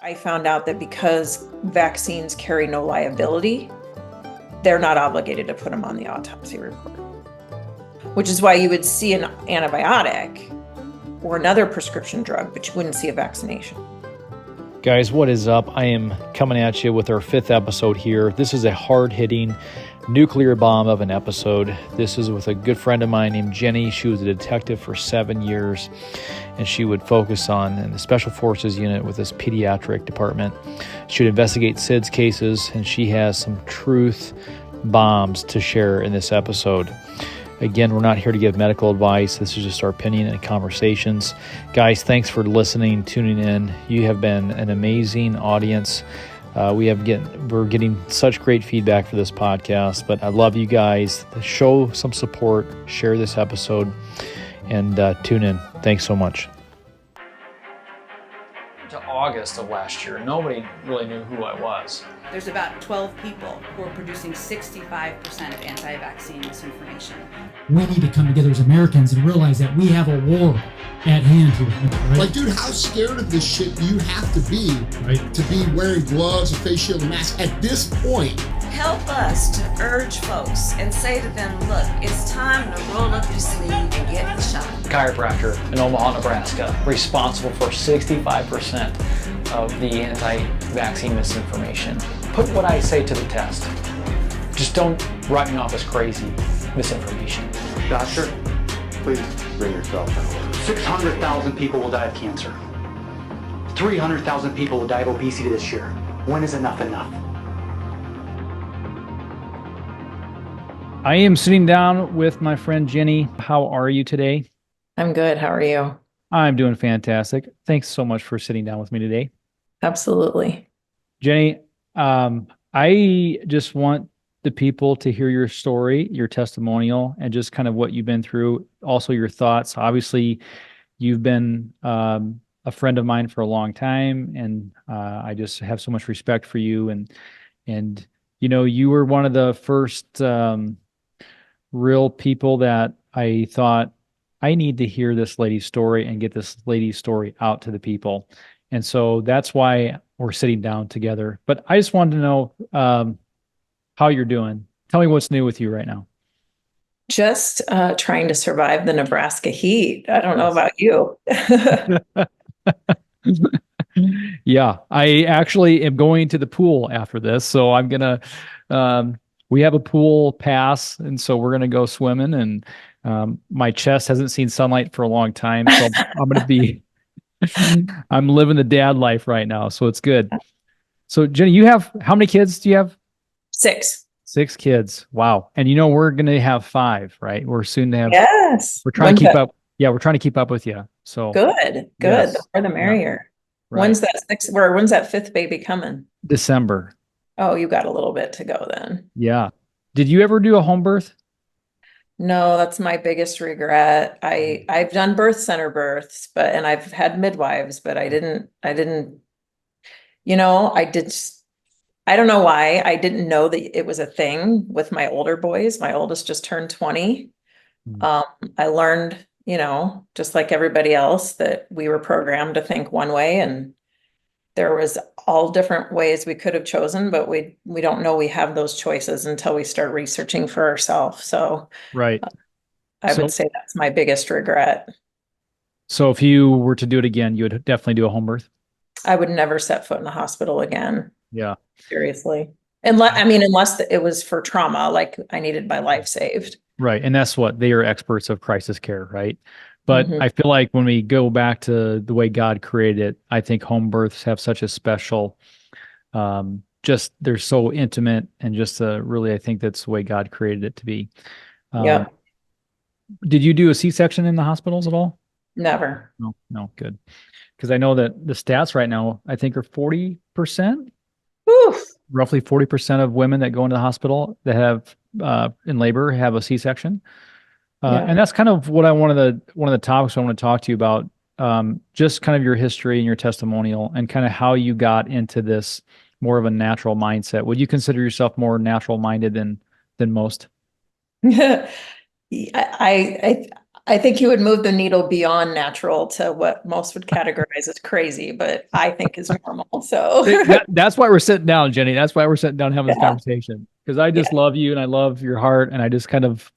I found out that because vaccines carry no liability, they're not obligated to put them on the autopsy report, which is why you would see an antibiotic or another prescription drug, but you wouldn't see a vaccination. Guys, what is up? I am coming at you with our 5th episode here. This is a hard-hitting nuclear bomb of an episode. This is with a good friend of mine named Jenny. She was a detective for 7 years, and she would focus on in the Special Forces unit with this pediatric department. She would investigate SIDS cases, and she has some truth bombs to share in this episode. Again, we're not here to give medical advice. This is just our opinion and conversations. Guys, thanks for listening, tuning in. You have been an amazing audience. We're getting such great feedback for this podcast, but I love you guys. Show some support, share this episode, and tune in. Thanks so much. To August of last year, nobody really knew who I was. There's about 12 people who are producing 65% of anti-vaccine misinformation. We need to come together as Americans and realize that we have a war at hand here. Right? Like, dude, how scared of this shit do you have to be to be wearing gloves, a face shield, a mask at this point? Help us to urge folks and say to them, look, it's time to roll up your sleeve and get the shot. Chiropractor in Omaha, Nebraska, responsible for 65% of the anti-vaccine misinformation. Put what I say to the test. Just don't write me off as crazy misinformation. Doctor, please bring yourself in order. 600,000 people will die of cancer. 300,000 people will die of obesity this year. When is enough enough? I am sitting down with my friend Jenny. How are you today? I'm good. How are you? I'm doing fantastic. Thanks so much for sitting down with me today. Absolutely. Jenny, I just want the people to hear your story, your testimonial, and just kind of what you've been through. Also your thoughts. Obviously, you've been a friend of mine for a long time, and I just have so much respect for you. And you know, you were one of the first real people that I thought, I need to hear this lady's story and get this lady's story out to the people. And so that's why we're sitting down together. But I just wanted to know how you're doing. Tell me what's new with you right now. Just trying to survive the Nebraska heat. I don't know about you. Yeah, I actually am going to the pool after this. So I'm going to, we have a pool pass. And so we're going to go swimming. And my chest hasn't seen sunlight for a long time. So I'm going to be, I'm living the dad life right now. So it's good. So Jenny, how many kids do you have? 6. 6 kids. Wow. And you know, we're going to have 5, right? We're soon to have, yes. We're trying to keep up. Yeah. We're trying to keep up with you. So good. Yes. The more the merrier. Right. When's that 5th baby coming? December. Oh, you got a little bit to go then. Yeah. Did you ever do a home birth? No, that's my biggest regret. I've done birth center births, and I've had midwives, but I didn't, you know, I don't know why I didn't know that it was a thing with my older boys. My oldest just turned 20. I learned, you know, just like everybody else, that we were programmed to think one way, and there was all different ways we could have chosen, but we don't know we have those choices until we start researching for ourselves. So right. I would say that's my biggest regret. So if you were to do it again, you would definitely do a home birth? I would never set foot in the hospital again. Yeah. Seriously. Unless it was for trauma, like I needed my life saved. Right. And that's what they are experts of crisis care, right? But I feel like when we go back to the way God created it, I think home births have such a special, they're so intimate, and just really, I think that's the way God created it to be. Yeah. Did you do a C-section in the hospitals at all? Never. No, good. Because I know that the stats right now, I think, are 40%. Oof. Roughly 40% of women that go into the hospital that have in labor have a C-section. And that's kind of what one of the topics I want to talk to you about, just kind of your history and your testimonial, and kind of how you got into this more of a natural mindset. Would you consider yourself more natural minded than most? I I think you would move the needle beyond natural to what most would categorize as crazy, but I think is normal. So That's why we're sitting down, Jenny. That's why we're sitting down having this Yeah. conversation, because I just Yeah. love you and I love your heart and I just kind of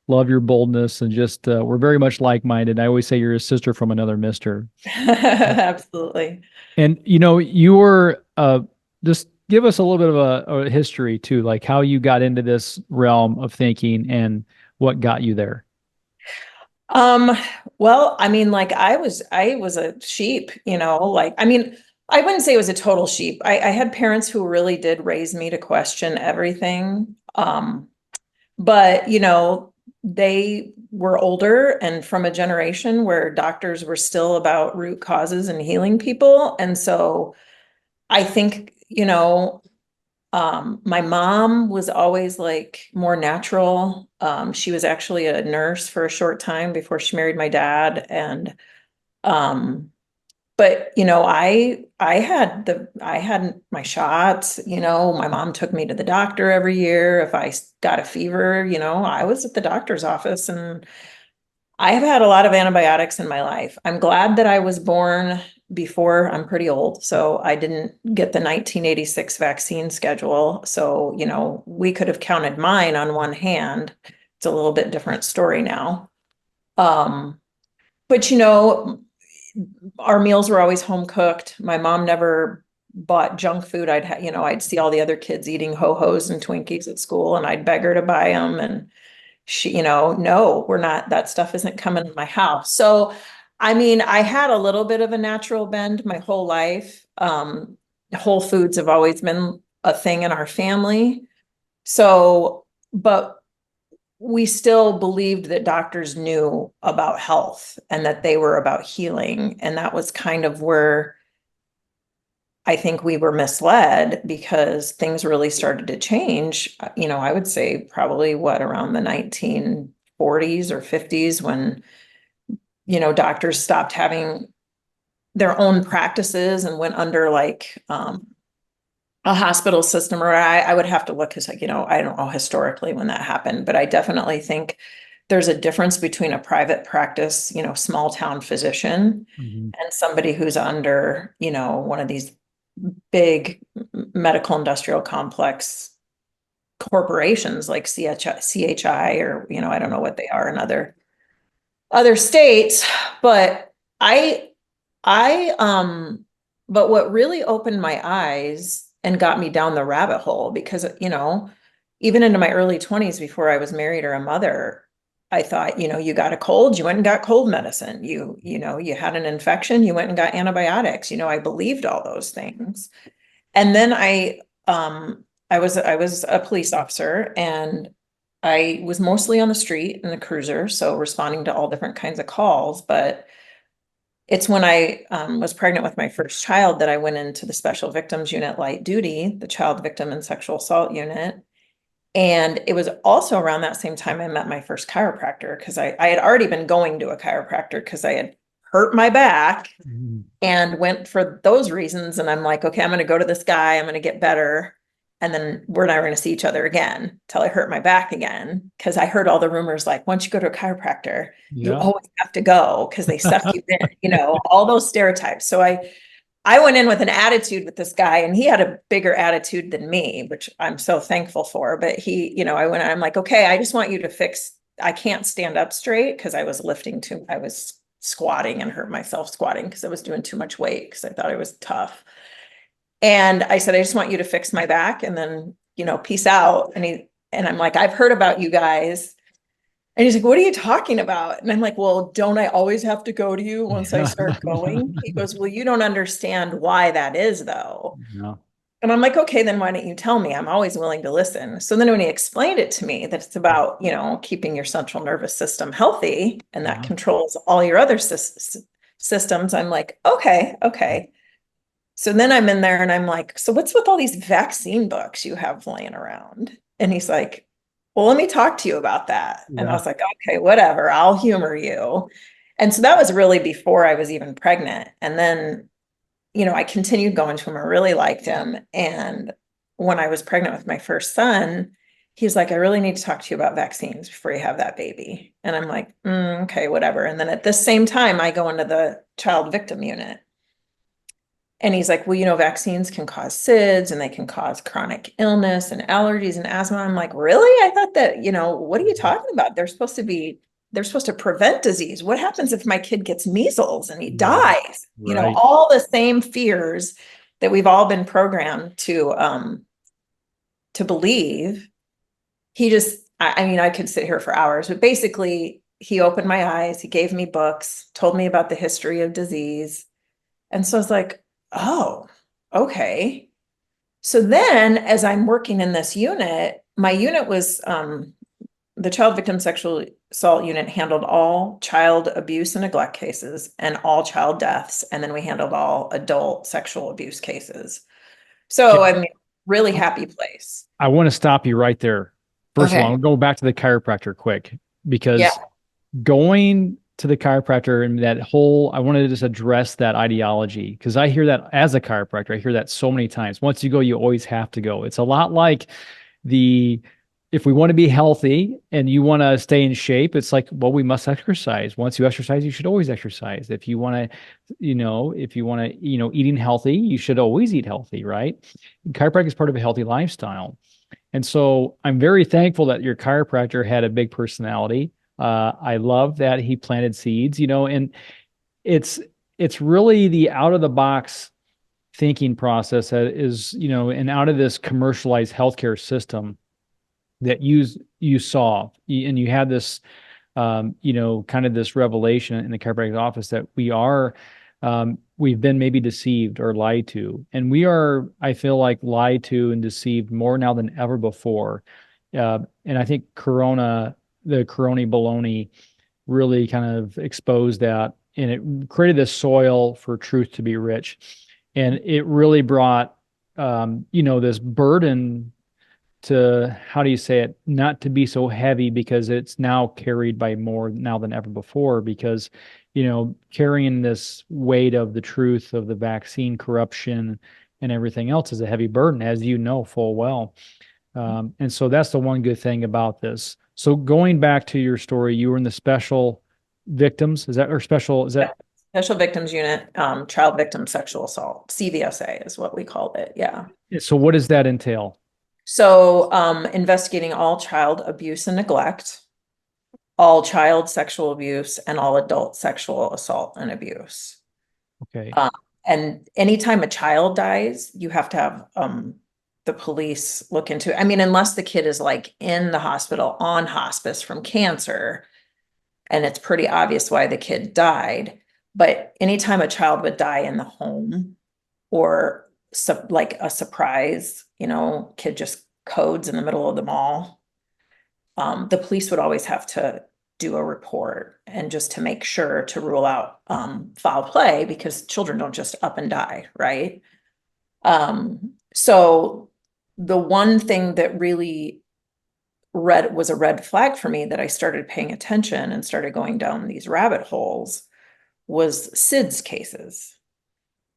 love your boldness and just we're very much like-minded. I always say you're a sister from another mister. Absolutely. And you were just give us a little bit of a history too, like how you got into this realm of thinking and what got you there. Um, well, I mean, like I was a sheep, like, I mean, I wouldn't say it was a total sheep. I had parents who really did raise me to question everything. But they were older and from a generation where doctors were still about root causes and healing people. And so I think, my mom was always like more natural. She was actually a nurse for a short time before she married my dad. And but I had my shots, my mom took me to the doctor every year. If I got a fever, I was at the doctor's office, and I have had a lot of antibiotics in my life. I'm glad that I was born before. I'm pretty old, so I didn't get the 1986 vaccine schedule. So, we could have counted mine on one hand. It's a little bit different story now. But our meals were always home cooked. My mom never bought junk food. I'd see all the other kids eating Ho-Hos and Twinkies at school, and I'd beg her to buy them. And she, no, we're not, that stuff isn't coming in my house. So, I mean, I had a little bit of a natural bend my whole life. Whole foods have always been a thing in our family. So, but we still believed that doctors knew about health and that they were about healing. And that was kind of where I think we were misled, because things really started to change. I would say probably around the 1940s or 50s, when, doctors stopped having their own practices and went under like, a hospital system, or I would have to look, because I don't know historically when that happened, but I definitely think there's a difference between a private practice, small town physician, Mhm. and somebody who's under, one of these big medical industrial complex corporations like CHI, or, I don't know what they are in other states. But but what really opened my eyes and got me down the rabbit hole, because, even into my early 20s, before I was married or a mother, I thought, you got a cold, you went and got cold medicine. You had an infection, you went and got antibiotics. I believed all those things. And then I was a police officer, and I was mostly on the street in the cruiser, so responding to all different kinds of calls. But it's when I was pregnant with my first child that I went into the Special Victims Unit light duty, the Child Victim and Sexual Assault Unit. And it was also around that same time I met my first chiropractor, because I had already been going to a chiropractor because I had hurt my back Mhm. and went for those reasons. And I'm like, okay, I'm going to go to this guy, I'm going to get better. And then we're never going to see each other again till I hurt my back again. Because I heard all the rumors, like, once you go to a chiropractor, you Yeah. always have to go because they suck you in, all those stereotypes. So I went in with an attitude with this guy, and he had a bigger attitude than me, which I'm so thankful for. But I'm like, okay, I just want you to fix, I can't stand up straight because I was I was squatting and hurt myself squatting because I was doing too much weight because I thought I was tough. And I said, I just want you to fix my back, and then, peace out. And I'm like, I've heard about you guys. And he's like, what are you talking about? And I'm like, well, don't I always have to go to you once I start going? He goes, well, you don't understand why that is, though. Yeah. And I'm like, okay, then why don't you tell me? I'm always willing to listen. So then when he explained it to me, that it's about, keeping your central nervous system healthy, and that Yeah. controls all your other systems, I'm like, okay. So then I'm in there and I'm like, so what's with all these vaccine books you have laying around? And he's like, well, let me talk to you about that. And I Yeah. was like, okay, whatever, I'll humor you. And so that was really before I was even pregnant. And then, I continued going to him. I really liked him. And when I was pregnant with my first son, he's like, I really need to talk to you about vaccines before you have that baby. And I'm like, okay, whatever. And then at the same time, I go into the child victim unit. And he's like, well, vaccines can cause SIDS and they can cause chronic illness and allergies and asthma. I'm like, really? I thought that, what are you talking about? They're supposed to prevent disease. What happens if my kid gets measles and he dies? Right. All the same fears that we've all been programmed to believe. He just, I mean, I could sit here for hours, but basically he opened my eyes. He gave me books, told me about the history of disease. And so I was like, oh, okay. So then as I'm working in this unit, my unit was, the child victim sexual assault unit handled all child abuse and neglect cases and all child deaths. And then we handled all adult sexual abuse cases. So I mean, really happy place. I want to stop you right there. First of all, Okay. I'll go back to the chiropractor quick, because Yeah. going to the chiropractor and that whole, I wanted to just address that ideology, because I hear that as a chiropractor. I hear that so many times. Once you go, you always have to go. It's a lot like if we want to be healthy and you want to stay in shape, it's like, well, we must exercise. Once you exercise, you should always exercise. If you want to, eating healthy, you should always eat healthy, right? Chiropractic is part of a healthy lifestyle. And so I'm very thankful that your chiropractor had a big personality. I love that he planted seeds, and it's really the out of the box thinking process that is, and out of this commercialized healthcare system that you saw, and you had this, kind of this revelation in the chiropractic office that we've been maybe deceived or lied to. And we are, I feel like, lied to and deceived more now than ever before. And I think the Corona baloney really kind of exposed that, and it created this soil for truth to be rich. And it really brought, this burden to, how do you say it, not to be so heavy, because it's now carried by more now than ever before, because carrying this weight of the truth of the vaccine corruption and everything else is a heavy burden, as you know full well. And so that's the one good thing about this. So going back to your story, you were in the special victims, special Victims unit, child victim sexual assault, CVSA is what we called it. Yeah. So what does that entail? So, investigating all child abuse and neglect, all child sexual abuse, and all adult sexual assault and abuse. Okay. And anytime a child dies, you have to have the police look into it. I mean, unless the kid is like in the hospital on hospice from cancer, and it's pretty obvious why the kid died. But anytime a child would die in the home, or like a surprise, kid just codes in the middle of the mall, the police would always have to do a report, and just to make sure to rule out foul play, because children don't just up and die, right? So the one thing that really was a red flag for me, that I started paying attention and started going down these rabbit holes, was SIDS cases.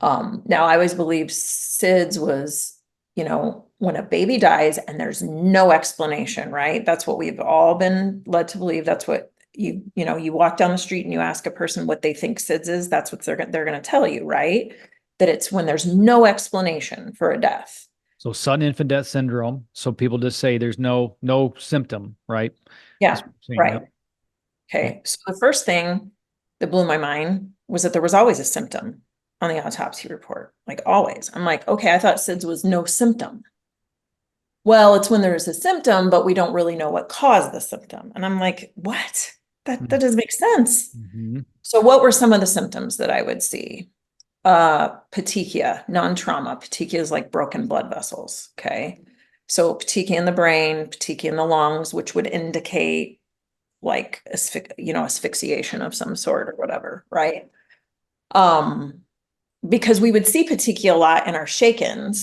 Now I always believed SIDS was, when a baby dies and there's no explanation, right? That's what we've all been led to believe. That's what you walk down the street and you ask a person what they think SIDS is. That's what they're going to tell you, right? That it's when there's no explanation for a death. So sudden infant death syndrome. So people just say there's no symptom, right? Yeah, right. Yep. Okay. So the first thing that blew my mind was that there was always a symptom on the autopsy report, like always. I'm like, okay, I thought SIDS was no symptom. Well, it's when there's a symptom, but we don't really know what caused the symptom. And I'm like, what? That doesn't make sense. Mm-hmm. So what were some of the symptoms that I would see? Petechia, non-trauma. Petechia is like broken blood vessels. Okay. So petechia in the brain, petechia in the lungs, which would indicate like, asphyxiation of some sort or whatever. Right. Because we would see petechia a lot in our shaken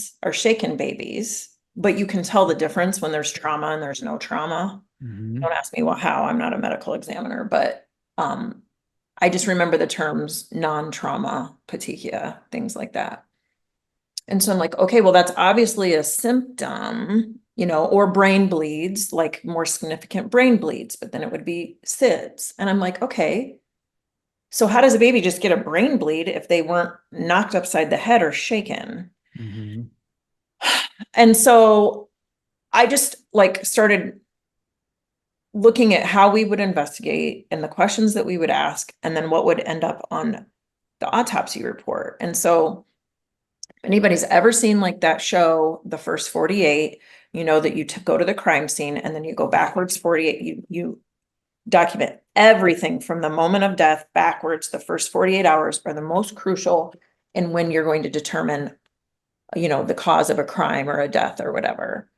babies, but you can tell the difference when there's trauma and there's no trauma. Mm-hmm. Don't ask me how, I'm not a medical examiner, but, I just remember the terms non-trauma petechia, things like that. And so I'm like, okay, well, that's obviously a symptom, or brain bleeds, like more significant brain bleeds, but then it would be SIDS. And I'm like, okay, so how does a baby just get a brain bleed if they weren't knocked upside the head or shaken? Mhm. And so I just like started looking at how we would investigate and the questions that we would ask, and then what would end up on the autopsy report. And so if anybody's ever seen like that show, The First 48, that you go to the crime scene and then you go backwards 48, you document everything from the moment of death backwards. The first 48 hours are the most crucial in when you're going to determine, the cause of a crime or a death or whatever.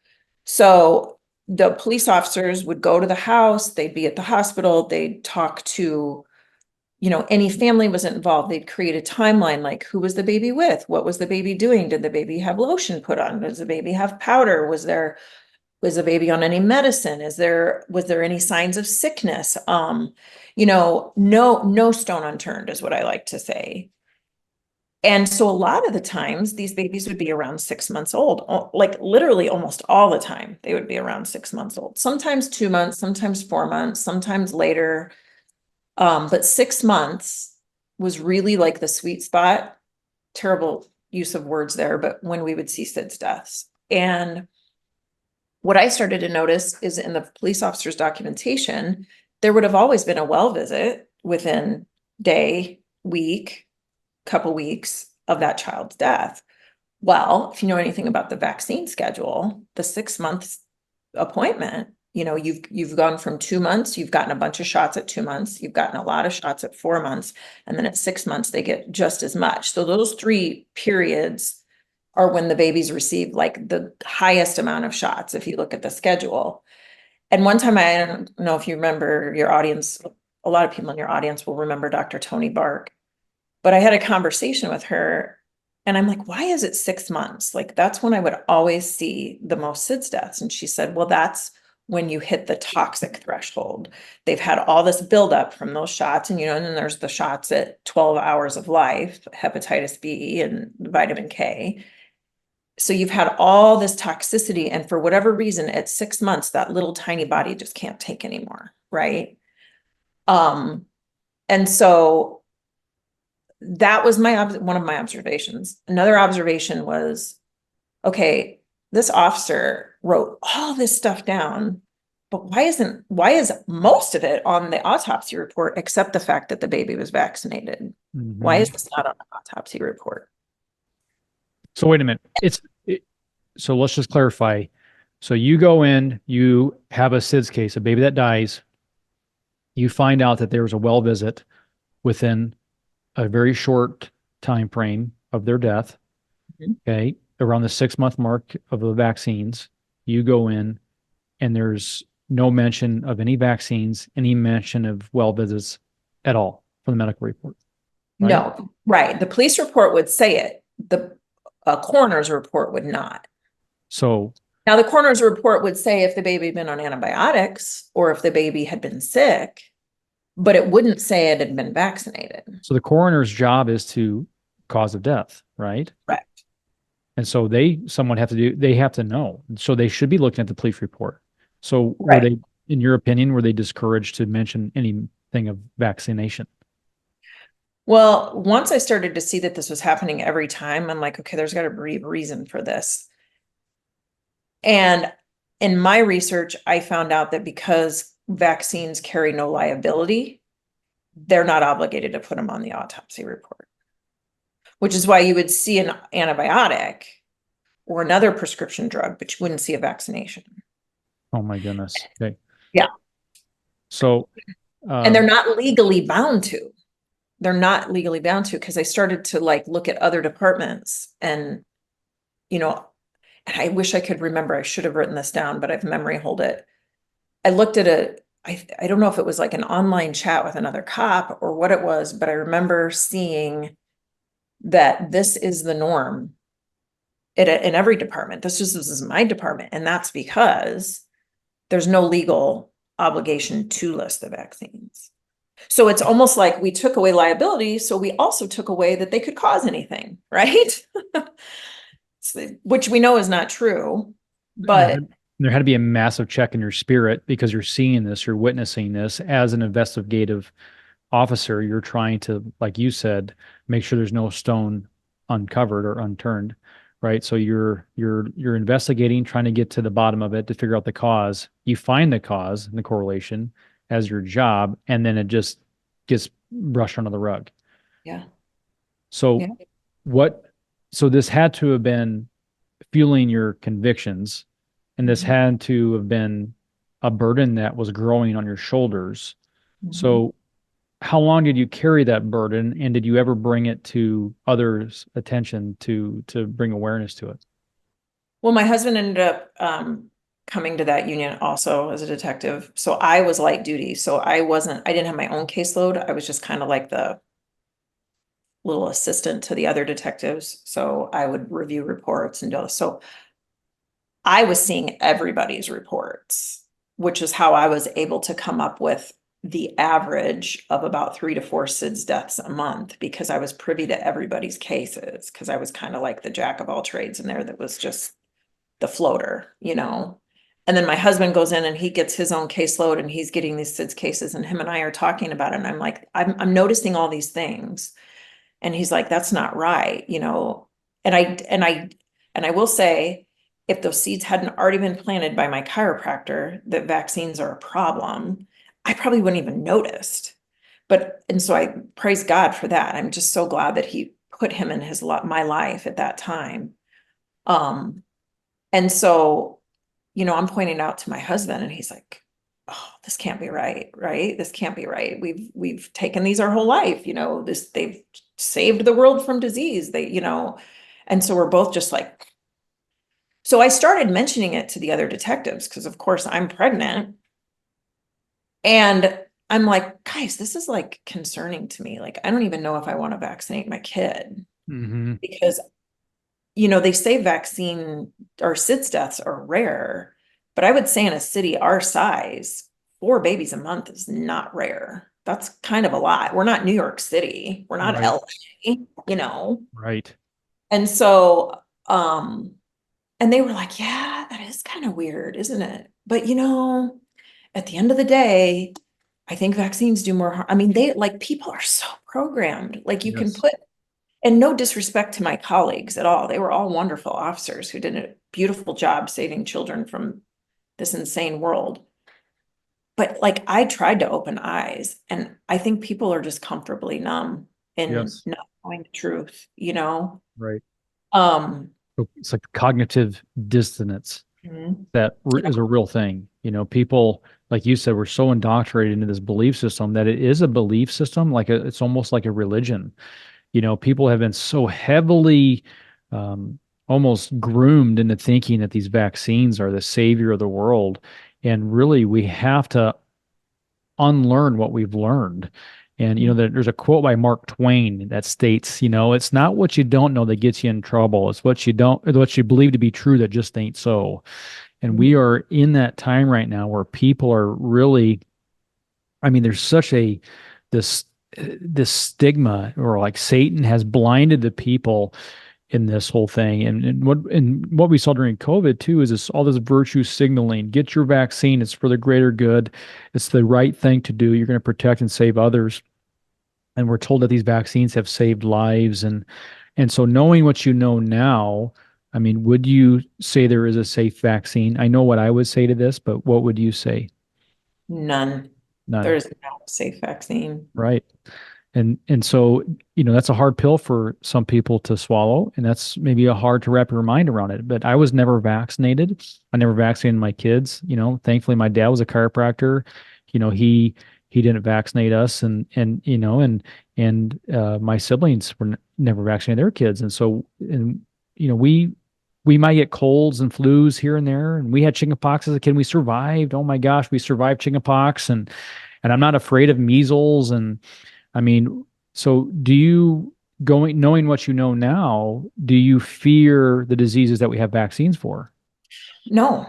So the police officers would go to the house, they'd be at the hospital, they'd talk to, any family was involved, they'd create a timeline, like who was the baby with? What was the baby doing? Did the baby have lotion put on? Does the baby have powder? Was the baby on any medicine? Was there any signs of sickness? No stone unturned is what I like to say. And so a lot of the times these babies would be around 6 months old, like literally almost all the time they would be around 6 months old, sometimes 2 months, sometimes 4 months, sometimes later. But 6 months was really like the sweet spot. Terrible use of words there, but when we would see SIDS deaths. And what I started to notice is in the police officer's documentation, there would have always been a well visit within day, week, couple weeks of that child's death. Well, if you know anything about the vaccine schedule, the 6 months appointment, you've gone from 2 months, you've gotten a bunch of shots at 2 months, you've gotten a lot of shots at 4 months, and then at 6 months, they get just as much. So those 3 periods are when the babies receive like the highest amount of shots, if you look at the schedule. And one time, I don't know if you remember, your audience, a lot of people in your audience will remember Dr. Toni Bark, but I had a conversation with her and I'm like, why is it 6 months? Like, that's when I would always see the most SIDS deaths. And she said, well, that's when you hit the toxic threshold. They've had all this buildup from those shots. And, and then there's the shots at 12 hours of life, hepatitis B and vitamin K. So you've had all this toxicity. And for whatever reason, at 6 months, that little tiny body just can't take anymore. Right. And so that was one of my observations. Another observation was, okay, this officer wrote all this stuff down, but why is most of it on the autopsy report except the fact that the baby was vaccinated? Mhm. Why is this not on the autopsy report? So wait a minute. So let's just clarify. So you go in, you have a SIDS case, a baby that dies. You find out that there was a well visit within a very short time frame of their death. Mhm. Okay, around the 6 month mark of the vaccines. You go in, and there's no mention of any vaccines, any mention of well visits at all from the medical report. Right? No, right. The police report would say it. The coroner's report would not. So Now, the coroner's report would say if the baby had been on antibiotics or if the baby had been sick, but it wouldn't say it had been vaccinated. So the coroner's job is to cause of death, right? Correct. And so they have to know. So they should be looking at the police report. So Right. were they, in your opinion, were they discouraged to mention anything of vaccination? Well, once I started to see that this was happening every time, I'm like, okay, there's got to be a reason for this. And in my research, I found out that because vaccines carry no liability, they're not obligated to put them on the autopsy report, which is why you would see an antibiotic or another prescription drug, but you wouldn't see a vaccination. Oh my goodness. Okay. Yeah. So, And they're not legally bound to. They're not legally bound to, because I started to look at other departments and, and I wish I could remember, I should have written this down, but I've memory hold it. I looked at I don't know if it was like an online chat with another cop or what it was, but I remember seeing that this is the norm in every department. This is my department. And that's because there's no legal obligation to list the vaccines. So it's almost like we took away liability. So we also took away that they could cause anything, right? Which we know is not true, but There had to be a massive check in your spirit because you're seeing this, you're witnessing this as an investigative officer. You're trying to, like you said, make sure there's no stone uncovered or unturned, right? So you're investigating, trying to get to the bottom of it to figure out the cause. You find the cause and the correlation as your job, and then it just gets brushed under the rug. Yeah. So Yeah. so this had to have been fueling your convictions, and this had to have been a burden that was growing on your shoulders. So how long did you carry that burden, and did you ever bring it to others' attention to bring awareness to it? Well, my husband ended up coming to that union also as a detective. So I was light duty. So I didn't have my own caseload. I was just kind of like the little assistant to the other detectives. So I would review reports and do this. So I was seeing everybody's reports, which is how I was able to come up with the average of about 3 to 4 SIDS deaths a month, because I was privy to everybody's cases, because I was kind of like the jack of all trades in there that was just the floater, you know. And then my husband goes in and he gets his own caseload and he's getting these SIDS cases, and him and I are talking about it. And I'm like, I'm noticing all these things. And he's like, that's not right, you know. And I will say, if those seeds hadn't already been planted by my chiropractor that vaccines are a problem, I probably wouldn't even noticed. And so I praise God for that. I'm just so glad that he put him in my life at that time. And so, you know, I'm pointing out to my husband and he's like, oh, this can't be right, right? This can't be right. We've taken these our whole life, you know, they've saved the world from disease. You know, and so we're both just like, so I started mentioning it to the other detectives because of course I'm pregnant. And I'm like, guys, this is like concerning to me. Like, I don't even know if I want to vaccinate my kid because, you know, they say vaccine or SIDS deaths are rare, but I would say in a city our size, 4 babies a month is not rare. That's kind of a lot. We're not New York City. We're not LA, you know? Right. And so, and they were like, yeah, that is kind of weird, isn't it? But, you know, at the end of the day, I think vaccines do more harm. I mean, people are so programmed. Like you can put, and no disrespect to my colleagues at all. They were all wonderful officers who did a beautiful job saving children from this insane world. But like I tried to open eyes, and I think people are just comfortably numb and not knowing the truth, you know? Right. Um, It's like cognitive dissonance that is a real thing. You know, people, like you said, we're so indoctrinated into this belief system that it is a belief system. It's almost like a religion. You know, people have been so heavily almost groomed into thinking that these vaccines are the savior of the world. And really, we have to unlearn what we've learned. And, you know, there's a quote by Mark Twain that states, you know, it's not what you don't know that gets you in trouble. It's what you believe to be true that just ain't so. And we are in that time right now where people are really, I mean, there's such this stigma, or like Satan has blinded the people in this whole thing. And what we saw during COVID too is all this virtue signaling. Get your vaccine. It's for the greater good. It's the right thing to do. You're going to protect and save others. And we're told that these vaccines have saved lives. And so knowing what you know now, I mean, would you say there is a safe vaccine? I know what I would say to this, but what would you say? None. There is no safe vaccine. Right. And so, you know, that's a hard pill for some people to swallow, and that's maybe hard to wrap your mind around it. But I was never vaccinated. I never vaccinated my kids. You know, thankfully my dad was a chiropractor. You know, he didn't vaccinate us, and you know, and my siblings were never vaccinated their kids. And so, and you know, we might get colds and flus here and there, and we had chickenpox as a kid. We survived. Oh my gosh, we survived chickenpox, and I'm not afraid of measles. And I mean, so knowing what you know now, do you fear the diseases that we have vaccines for? No.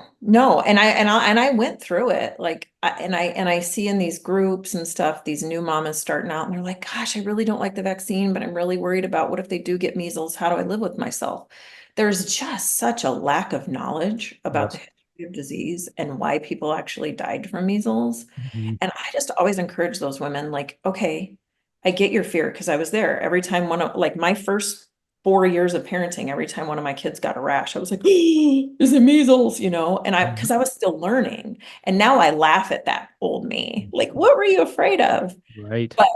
And I went through it. Like, I see in these groups and stuff, these new mamas starting out and they're like, gosh, I really don't like the vaccine, but I'm really worried about what if they do get measles? How do I live with myself? There's just such a lack of knowledge about the history of disease and why people actually died from measles. Mhm. And I just always encourage those women, like, okay, I get your fear because I was there. Every time like my first 4 years of parenting, every time one of my kids got a rash, I was like, is it measles? And because I was still learning. And now I laugh at that old me. Like, what were you afraid of? Right. But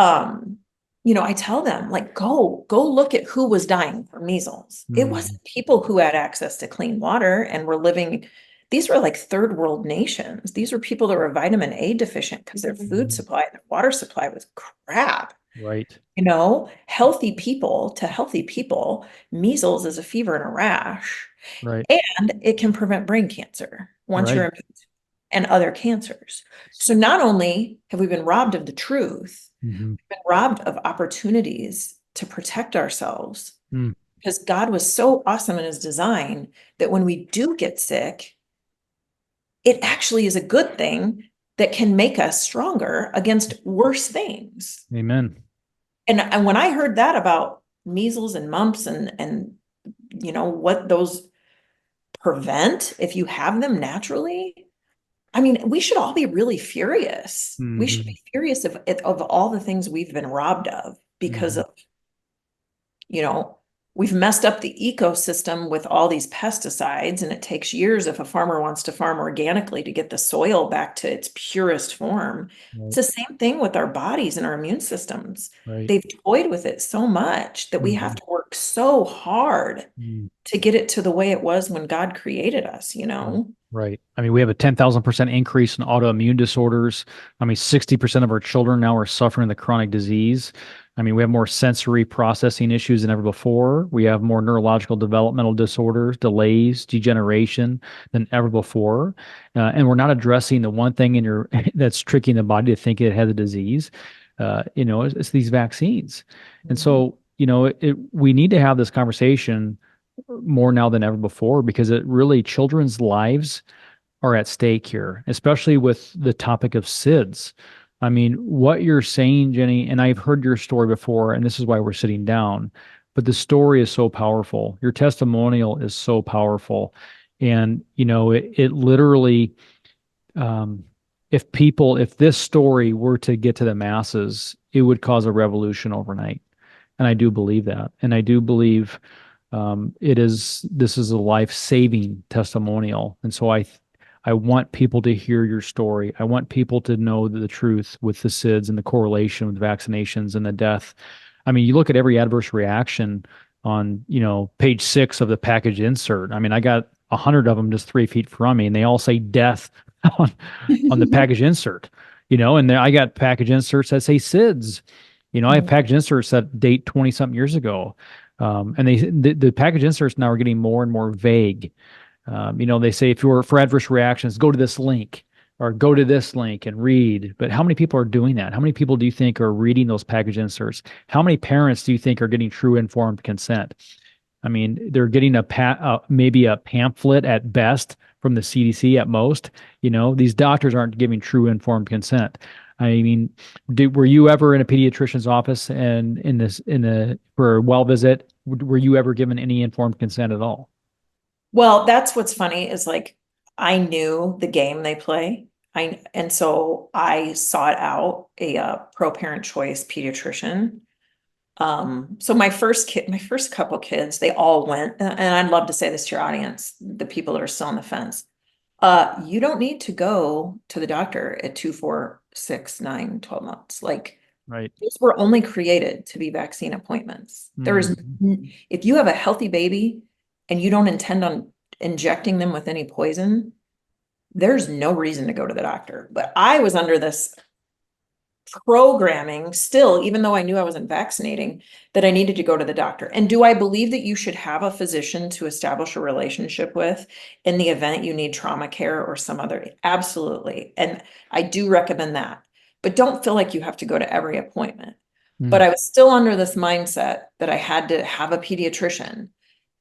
um, I tell them, like, go look at who was dying from measles. It wasn't people who had access to clean water and were living. These were like third world nations. These were people that were vitamin A deficient because their food supply, their water supply was crap. Right. Healthy people to healthy people, measles is a fever and a rash, Right. and it can prevent brain cancer once Right. you're immune and other cancers. So not only have we been robbed of the truth, Mhm. we've been robbed of opportunities to protect ourselves Mm. because God was so awesome in his design that when we do get sick, it actually is a good thing that can make us stronger against worse things. Amen. And when I heard that about measles and mumps and what those prevent if you have them naturally, I mean, we should all be really furious. We should be furious of all the things we've been robbed of because of, we've messed up the ecosystem with all these pesticides, and it takes years if a farmer wants to farm organically to get the soil back to its purest form. It's the same thing with our bodies and our immune systems. Right. They've toyed with it so much that we have to work so hard to get it to the way it was when God created us, Right. I mean, we have a 10,000% increase in autoimmune disorders. I mean, 60% of our children now are suffering the chronic disease. I mean, we have more sensory processing issues than ever before. We have more neurological developmental disorders, delays, degeneration than ever before. And we're not addressing the one thing in your that's tricking the body to think it has a disease. It's these vaccines. And so, we need to have this conversation more now than ever before, because it really, children's lives are at stake here, especially with the topic of SIDS. I mean, what you're saying, Jenny, and I've heard your story before, and this is why we're sitting down, but the story is so powerful. Your testimonial is so powerful. And, it literally, if this story were to get to the masses, it would cause a revolution overnight. And I do believe that. And I do believe this is a life-saving testimonial. And so I want people to hear your story. I want people to know the truth with the SIDS and the correlation with vaccinations and the death. I mean, you look at every adverse reaction on, page 6 of the package insert. I mean, I got 100 of them just 3 feet from me, and they all say death on the package insert, and then I got package inserts that say SIDS. I have package inserts that date 20 something years ago. And the package inserts now are getting more and more vague. They say if you're for adverse reactions, go to this link or go to this link and read. But how many people are doing that? How many people do you think are reading those package inserts? How many parents do you think are getting true informed consent? I mean, they're getting maybe a pamphlet at best from the CDC at most. These doctors aren't giving true informed consent. I mean, were you ever in a pediatrician's office and for a well visit? Were you ever given any informed consent at all? Well, that's what's funny is, like, I knew the game they play. And so I sought out a pro-parent choice pediatrician. So my first couple kids, they all went, and I'd love to say this to your audience, the people that are still on the fence. You don't need to go to the doctor at 2, 4, 6, 9, 12 months. Like, right. These were only created to be vaccine appointments. If you have a healthy baby and you don't intend on injecting them with any poison, there's no reason to go to the doctor. But I was under this programming still, even though I knew I wasn't vaccinating, that I needed to go to the doctor. And do I believe that you should have a physician to establish a relationship with in the event you need trauma care or some other? Absolutely. And I do recommend that. But don't feel like you have to go to every appointment. But I was still under this mindset that I had to have a pediatrician.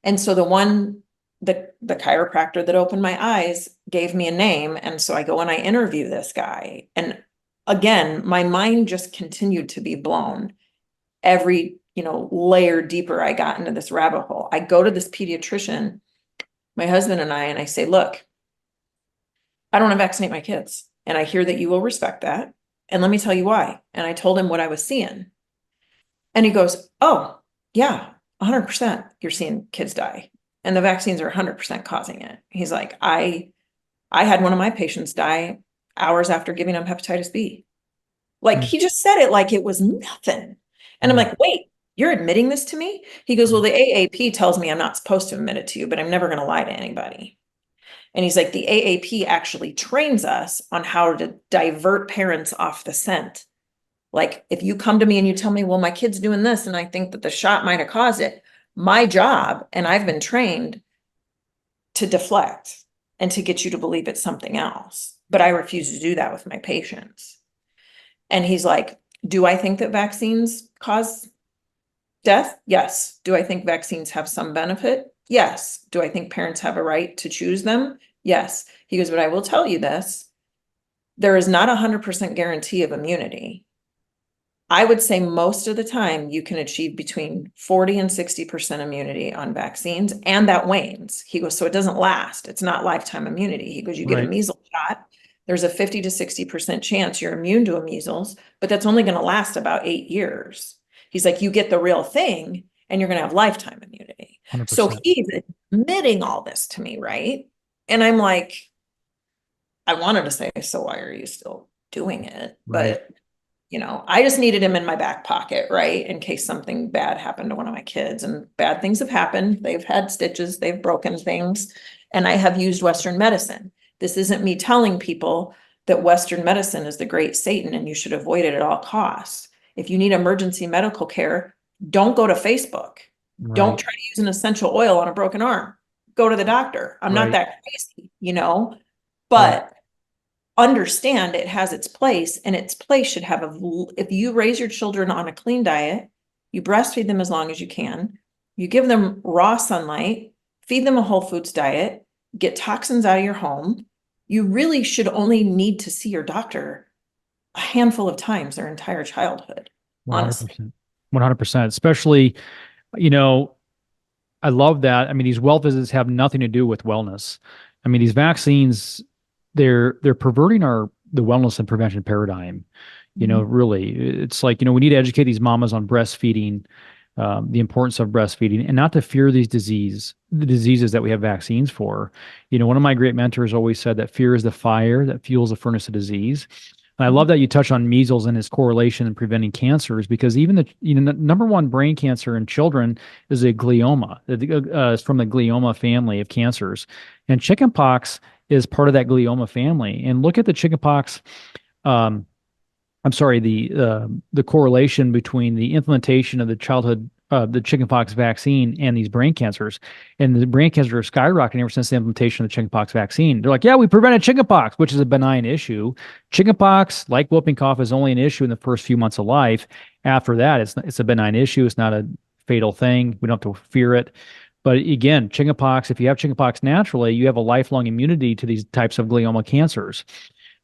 And so the chiropractor that opened my eyes gave me a name. And so I go and I interview this guy. And again, my mind just continued to be blown. Every, layer deeper I got into this rabbit hole. I go to this pediatrician, my husband and I say, look, I don't want to vaccinate my kids. And I hear that you will respect that. And let me tell you why. And I told him what I was seeing. And he goes, oh, yeah, 100% you're seeing kids die. And the vaccines are 100% causing it. He's like, I had one of my patients die hours after giving him hepatitis B. Like he just said it like it was nothing. And I'm like, wait, you're admitting this to me? He goes, well, the AAP tells me I'm not supposed to admit it to you, but I'm never going to lie to anybody. And he's like, the AAP actually trains us on how to divert parents off the scent. Like if you come to me and you tell me, well, my kid's doing this and I think that the shot might have caused it, my job, and I've been trained to deflect and to get you to believe it's something else. But I refuse to do that with my patients. And he's like, do I think that vaccines cause death? Yes. Do I think vaccines have some benefit? Yes. Do I think parents have a right to choose them? Yes. He goes, but I will tell you this, there is not 100% guarantee of immunity. I would say most of the time you can achieve between 40 and 60% immunity on vaccines, and that wanes. He goes, so it doesn't last. It's not lifetime immunity. He goes, you get a measles shot, there's a 50 to 60% chance you're immune to a measles, but that's only going to last about 8 years. He's like, you get the real thing and you're going to have lifetime immunity. 100%. So he's admitting all this to me, right? And I'm like, I wanted to say, so why are you still doing it? Right. But you know, I just needed him in my back pocket, right? In case something bad happened to one of my kids, and bad things have happened. They've had stitches, they've broken things, and I have used Western medicine. This isn't me telling people that Western medicine is the great Satan and you should avoid it at all costs. If you need emergency medical care, don't go to Facebook. Right. Don't try to use an essential oil on a broken arm. Go to the doctor. I'm not that crazy, you know, but understand it has its place, and its place should have if you raise your children on a clean diet, you breastfeed them as long as you can, you give them raw sunlight, feed them a whole foods diet, get toxins out of your home, you really should only need to see your doctor a handful of times their entire childhood. 100%. Honestly. 100%. Especially, you know, I love that. I mean, these well visits have nothing to do with wellness. I mean, these vaccines, they're perverting the wellness and prevention paradigm. You know, really, it's like, you know, we need to educate these mamas on breastfeeding, the importance of breastfeeding, and not to fear the diseases that we have vaccines for. You know, one of my great mentors always said that fear is the fire that fuels the furnace of disease. And I love that you touch on measles and its correlation in preventing cancers, because even the number one brain cancer in children is a glioma. It's from the glioma family of cancers, and chickenpox is part of that glioma family. And look at the chickenpox. The correlation between the implementation of the chickenpox vaccine and these brain cancers. And the brain cancers are skyrocketing ever since the implementation of the chickenpox vaccine. They're like, yeah, we prevented chickenpox, which is a benign issue. Chickenpox, like whooping cough, is only an issue in the first few months of life. After that, it's a benign issue. It's not a fatal thing. We don't have to fear it. But again, chickenpox, if you have chickenpox naturally, you have a lifelong immunity to these types of glioma cancers.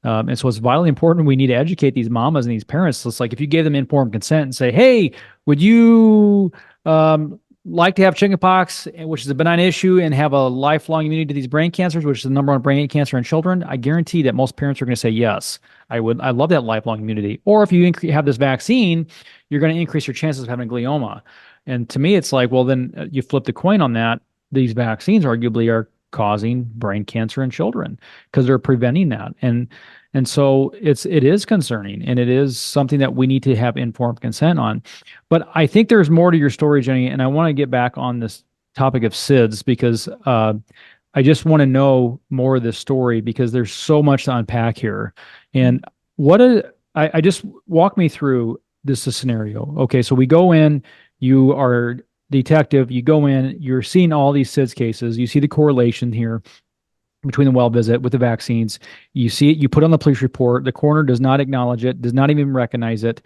And so it's vitally important. We need to educate these mamas and these parents. So it's like, if you gave them informed consent and say, hey, would you like to have chickenpox, which is a benign issue, and have a lifelong immunity to these brain cancers, which is the number one brain cancer in children? I guarantee that most parents are going to say, yes, I would. I love that lifelong immunity. Or if you have this vaccine, you're going to increase your chances of having a glioma. And to me, it's like, well, then you flip the coin on that. These vaccines arguably are causing brain cancer in children because they're preventing that. And so it is concerning, and it is something that we need to have informed consent on. But I think there's more to your story, Jenny, and I want to get back on this topic of SIDS, because I just want to know more of this story, because there's so much to unpack here. And I just walk me through this scenario. Okay, so we go in, you are detective, you go in, you're seeing all these SIDS cases, you see the correlation here between the well visit with the vaccines, you see it, you put on the police report, the coroner does not acknowledge it, does not even recognize it.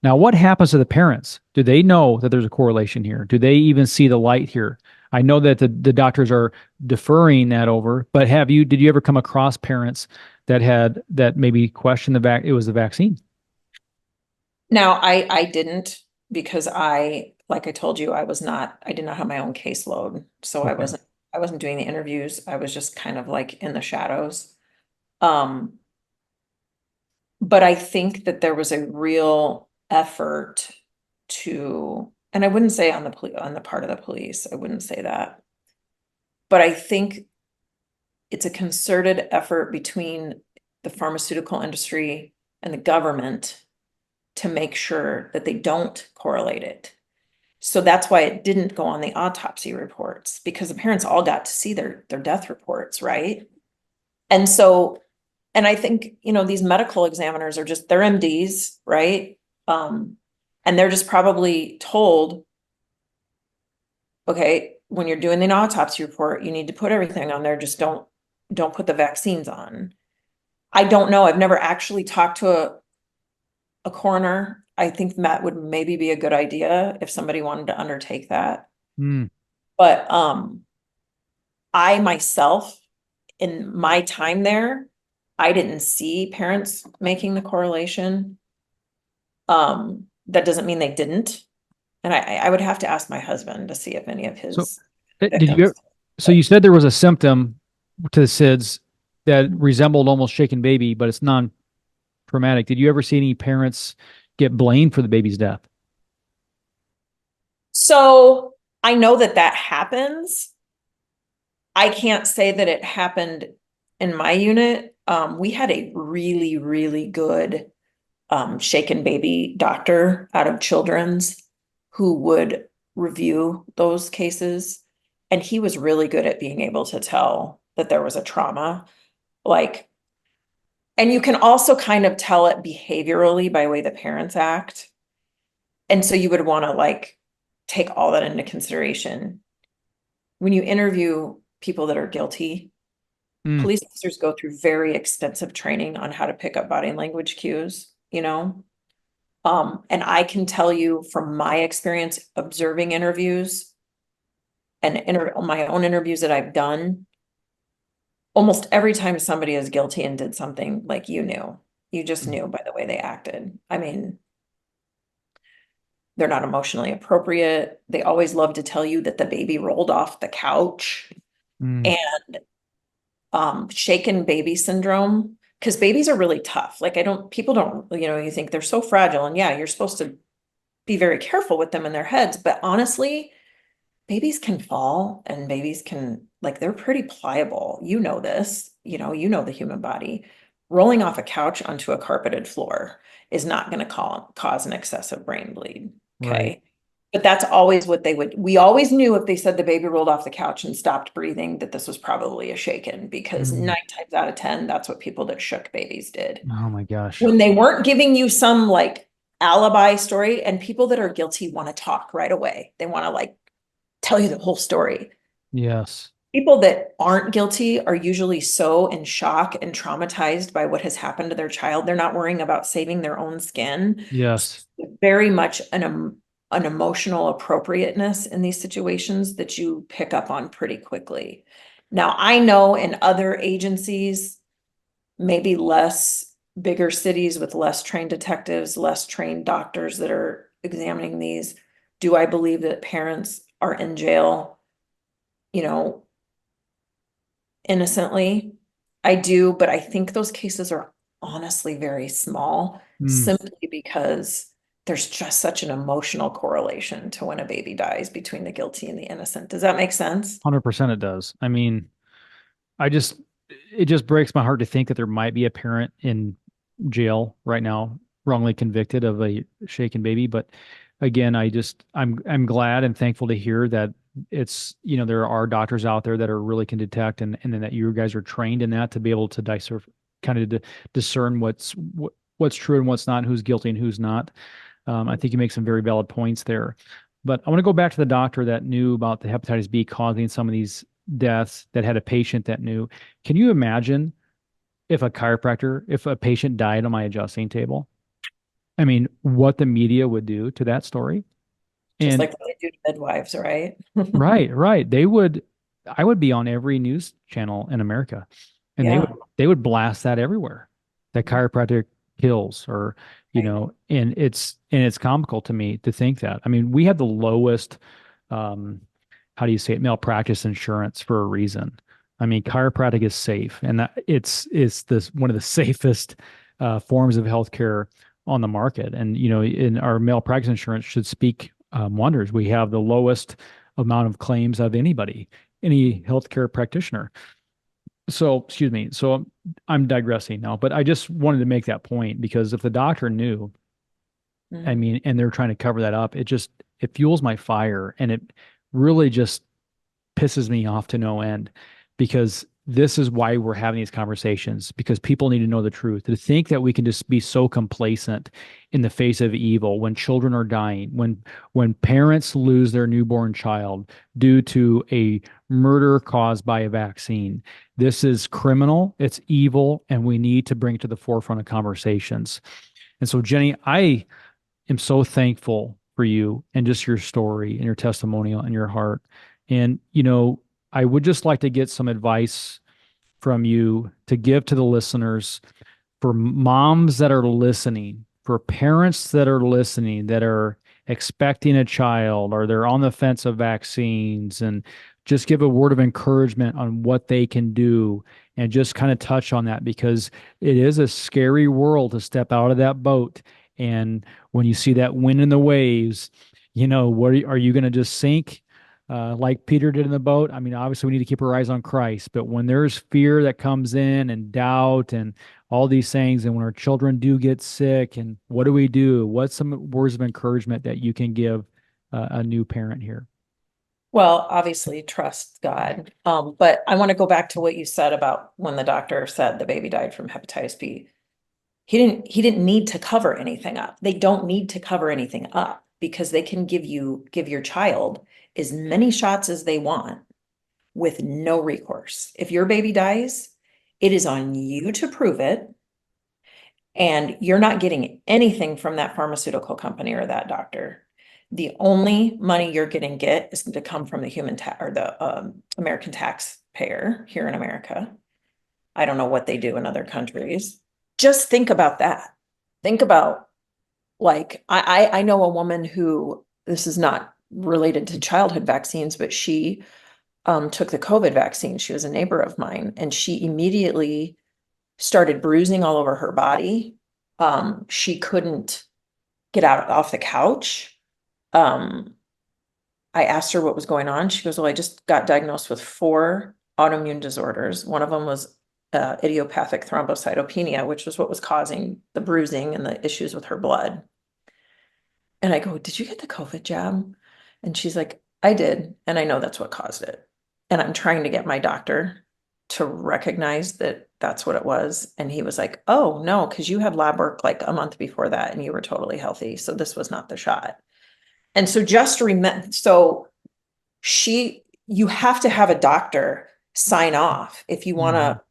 Now, what happens to the parents? Do they know that there's a correlation here? Do they even see the light here? I know that the doctors are deferring that over, but did you ever come across parents that maybe questioned it was the vaccine? Now, I didn't, because like I told you, I did not have my own caseload. So Okay. I wasn't doing the interviews. I was just kind of like in the shadows. But I think that there was a real effort to, and I wouldn't say on the part of the police, I wouldn't say that. But I think it's a concerted effort between the pharmaceutical industry and the government to make sure that they don't correlate it. So that's why it didn't go on the autopsy reports, because the parents all got to see their death reports, right? And so, and I think, these medical examiners are just, they're MDs, right? And they're just probably told, okay, when you're doing the autopsy report, you need to put everything on there. Just don't put the vaccines on. I don't know. I've never actually talked to a coroner. I think that would maybe be a good idea if somebody wanted to undertake that. Mm. But I myself, in my time there, I didn't see parents making the correlation. That doesn't mean they didn't. And I would have to ask my husband to see if any of his Did you? victims- So you said there was a symptom to the SIDS that resembled almost shaken baby, but it's non-traumatic. Did you ever see any parents get blamed for the baby's death? So I know that happens. I can't say that it happened in my unit. We had a really, really good shaken baby doctor out of Children's who would review those cases. And he was really good at being able to tell that there was a trauma. And you can also kind of tell it behaviorally by the way the parents act. And so you would want to take all that into consideration. When you interview people that are guilty, police officers go through very extensive training on how to pick up body language cues, and I can tell you from my experience observing interviews and my own interviews that I've done, almost every time somebody is guilty and did something, you just knew by the way they acted. I mean, they're not emotionally appropriate. They always love to tell you that the baby rolled off the couch. And shaken baby syndrome, because babies are really tough. People don't, you think they're so fragile, and yeah, you're supposed to be very careful with them in their heads. But honestly, babies can fall, and babies can, they're pretty pliable. This, the human body. Rolling off a couch onto a carpeted floor is not going to cause an excessive brain bleed. Okay. Right. But that's always what we always knew if they said the baby rolled off the couch and stopped breathing, that this was probably a shaken, because 9 times out of 10, that's what people that shook babies did. Oh my gosh. When they weren't giving you some alibi story, and people that are guilty want to talk right away. They want to tell you the whole story. Yes. People that aren't guilty are usually so in shock and traumatized by what has happened to their child. They're not worrying about saving their own skin. Yes. Very much an emotional appropriateness in these situations that you pick up on pretty quickly. Now, I know in other agencies, maybe bigger cities with less trained detectives, less trained doctors that are examining these, do I believe that parents are in jail, innocently? I do, but I think those cases are honestly very small, simply because there's just such an emotional correlation to when a baby dies between the guilty and the innocent. Does that make sense? 100% it does. I mean, it just breaks my heart to think that there might be a parent in jail right now, wrongly convicted of a shaken baby. But again, I'm glad and thankful to hear that it's, there are doctors out there that are really can detect, and then that you guys are trained in that to be able to discern what's true and what's not, and who's guilty and who's not. I think you make some very valid points there. But I want to go back to the doctor that knew about the hepatitis B causing some of these deaths, that had a patient that knew. Can you imagine if a patient died on my adjusting table? I mean, what the media would do to that story. Just And like what they do to midwives, right? right. I would be on every news channel in America, and Yeah. they would blast that everywhere. That chiropractic kills, or and it's comical to me to think that. I mean, we had the lowest, how do you say it, malpractice insurance for a reason. I mean, chiropractic is safe, and it's this one of the safest forms of healthcare on the market. And in our malpractice insurance should speak wonders. We have the lowest amount of claims of any healthcare practitioner. So, excuse me. So I'm digressing now, but I just wanted to make that point, because if the doctor knew, I mean, and they're trying to cover that up, it fuels my fire, and it really just pisses me off to no end, because this is why we're having these conversations, because people need to know the truth. To think that we can just be so complacent in the face of evil when children are dying, when parents lose their newborn child due to a murder caused by a vaccine. This is criminal, it's evil, and we need to bring it to the forefront of conversations. And so, Jenny, I am so thankful for you and just your story and your testimonial and your heart. And, I would just like to get some advice from you to give to the listeners, for moms that are listening, for parents that are listening, that are expecting a child, or they're on the fence of vaccines, and just give a word of encouragement on what they can do, and just kind of touch on that, because it is a scary world to step out of that boat. And when you see that wind in the waves, what are you going to just sink? Like Peter did in the boat? I mean, obviously we need to keep our eyes on Christ, but when there's fear that comes in, and doubt, and all these things, and when our children do get sick, and what do we do? What's some words of encouragement that you can give a new parent here? Well, obviously trust God. But I want to go back to what you said about when the doctor said the baby died from hepatitis B. He didn't need to cover anything up. They don't need to cover anything up, because they can give your child as many shots as they want with no recourse. If your baby dies, it is on you to prove it. And you're not getting anything from that pharmaceutical company or that doctor. The only money you're going to get is going to come from the American taxpayer here in America. I don't know what they do in other countries. Just think about that. Think about, like, I know a woman who, this is not related to childhood vaccines, but she took the COVID vaccine. She was a neighbor of mine, and she immediately started bruising all over her body. She couldn't get off the couch. I asked her what was going on. She goes, well, I just got diagnosed with 4 autoimmune disorders. One of them was idiopathic thrombocytopenia, which was what was causing the bruising and the issues with her blood. And I go, did you get the COVID jab? And she's like, I did. And I know that's what caused it. And I'm trying to get my doctor to recognize that that's what it was. And he was like, oh, no, because you had lab work like a month before that and you were totally healthy. So this was not the shot. And so just remember, you have to have a doctor sign off if you want to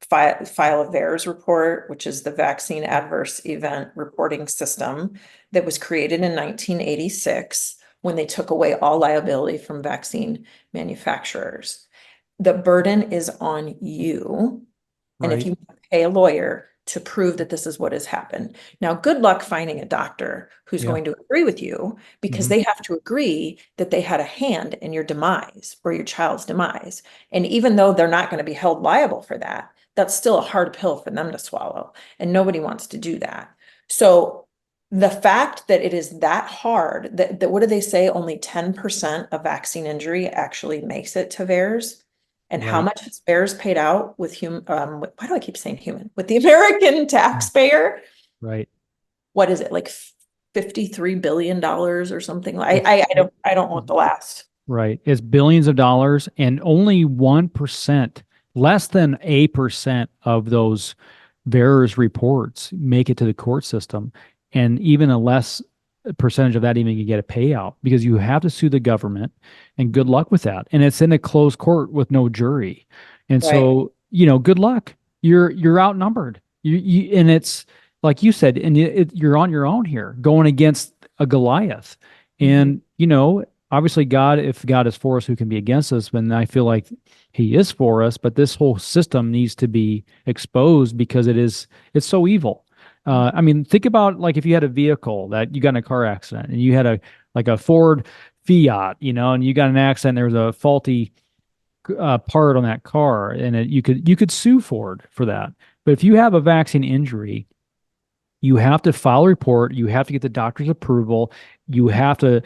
file a VAERS report, which is the Vaccine Adverse Event Reporting System that was created in 1986 when they took away all liability from vaccine manufacturers. The burden is on you. And if you pay a lawyer to prove that this is what has happened. Now, good luck finding a doctor who's going to agree with you, because they have to agree that they had a hand in your demise or your child's demise. And even though they're not going to be held liable for that, that's still a hard pill for them to swallow. And nobody wants to do that. So the fact that it is that hard, that what do they say? Only 10% of vaccine injury actually makes it to VAERS. And how much has VAERS paid out with why do I keep saying human? With the American taxpayer? Right. What is it, like $53 billion or something? I don't want the last. Right. It's billions of dollars, and only 1%, less than 1% of those VAERS reports make it to the court system. And even a less percentage of that even can get a payout, because you have to sue the government, and good luck with that. And it's in a closed court with no jury. And so, good luck. You're outnumbered. And it's like you said, and you're on your own here going against a Goliath. And, obviously if God is for us, who can be against us? Then I feel like he is for us, but this whole system needs to be exposed, because it's so evil. I mean, think about, like, if you had a vehicle that you got in a car accident, and you had a Ford Fiat, and you got an accident, there was a faulty part on that car, and you could sue Ford for that. But if you have a vaccine injury, you have to file a report. You have to get the doctor's approval. You have to,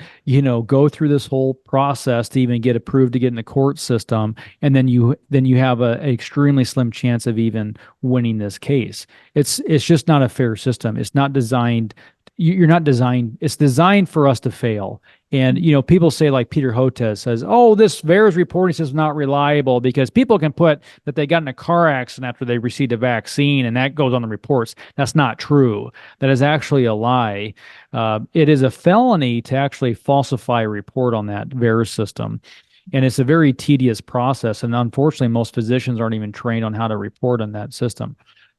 go through this whole process to even get approved to get in the court system, and then you have an extremely slim chance of even winning this case. It's just not a fair system. It's not designed. You're not designed. It's designed for us to fail. And people say, like Peter Hotez says, "Oh, this VAERS reporting system is not reliable because people can put that they got in a car accident after they received a vaccine, and that goes on the reports." That's not true. That is actually a lie. It is a felony to actually falsify a report on that VAERS system, and it's a very tedious process. And unfortunately, most physicians aren't even trained on how to report on that system.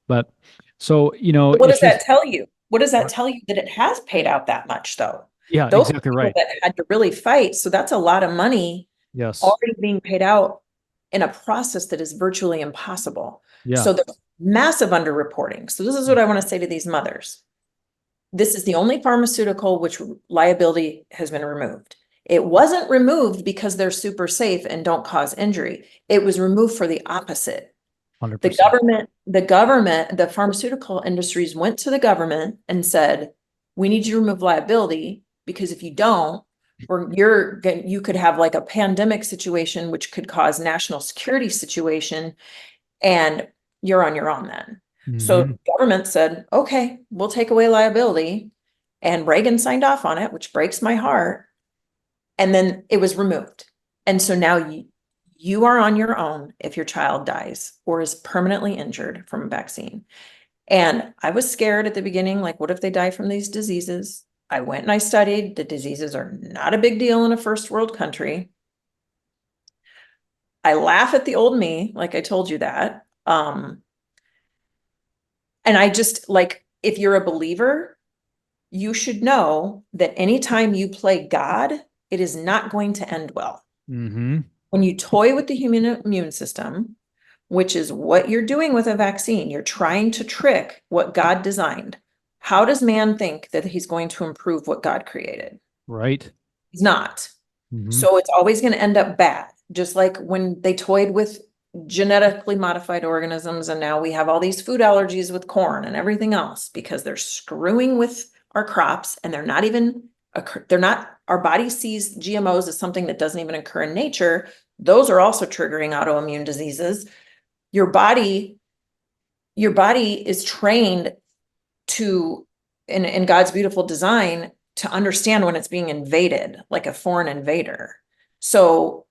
But so what does that tell you? What does that tell you that it has paid out that much, though? Yeah, Those exactly right. That had to really fight. So that's a lot of money Yes. already being paid out in a process that is virtually impossible. Yeah. So there's massive underreporting. So this is what I want to say to these mothers. This is the only pharmaceutical which liability has been removed. It wasn't removed because they're super safe and don't cause injury. It was removed for the opposite. 100%. The government, the pharmaceutical industries went to the government and said, "We need you to remove liability, because if you don't, you could have like a pandemic situation, which could cause national security situation, and you're on your own then." So the government said, "Okay, we'll take away liability." And Reagan signed off on it, which breaks my heart. And then it was removed. And so now you are on your own if your child dies or is permanently injured from a vaccine. And I was scared at the beginning, like, what if they die from these diseases? I went and I studied. The diseases are not a big deal in a first world country. I laugh at the old me, like I told you that. And I just, like, if you're a believer, you should know that anytime you play God, it is not going to end well. Mm-hmm. When you toy with the human immune system, which is what you're doing with a vaccine, you're trying to trick what God designed. How does man think that he's going to improve what God created? Right. He's not. Mm-hmm. So it's always going to end up bad. Just like when they toyed with genetically modified organisms, and now we have all these food allergies with corn and everything else because they're screwing with our crops, and our body sees GMOs as something that doesn't even occur in nature. Those are also triggering autoimmune diseases. Your body is trained to, in God's beautiful design, to understand when it's being invaded, like a foreign invader. So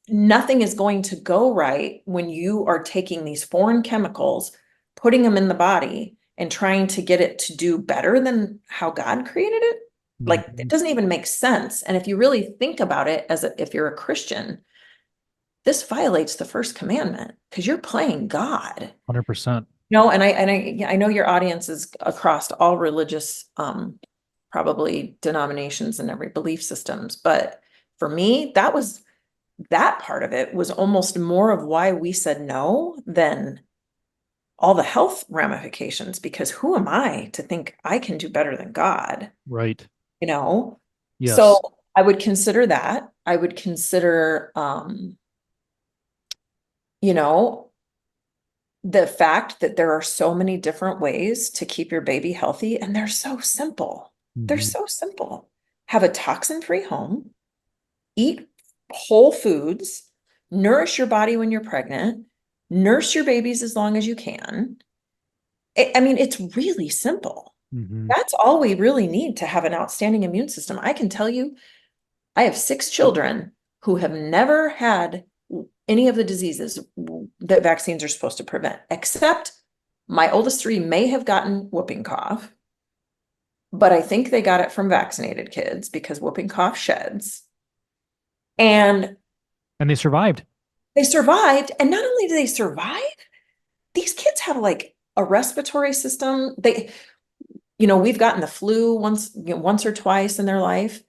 nothing is going to go right when you are taking these foreign chemicals, putting them in the body, and trying to get it to do better than how God created it. Like, it doesn't even make sense. And if you really think about it, if you're a Christian, this violates the first commandment because you're playing God. 100%. And I know your audience is across all religious, probably denominations and every belief systems. But for me, that part of it was almost more of why we said no than all the health ramifications, because who am I to think I can do better than God? Right. Yes. So I would consider that. I would consider, the fact that there are so many different ways to keep your baby healthy, and they're so simple. Mm-hmm. They're so simple. Have a toxin-free home, eat whole foods, nourish your body when you're pregnant, nurse your babies as long as you can. It's really simple. Mm-hmm. That's all we really need to have an outstanding immune system. I can tell you, I have 6 children who have never had any of the diseases that vaccines are supposed to prevent, except my oldest 3 may have gotten whooping cough, but I think they got it from vaccinated kids because whooping cough sheds. And they survived. They survived. And not only do they survive, these kids have like a respiratory system. We've gotten the flu once or twice in their life.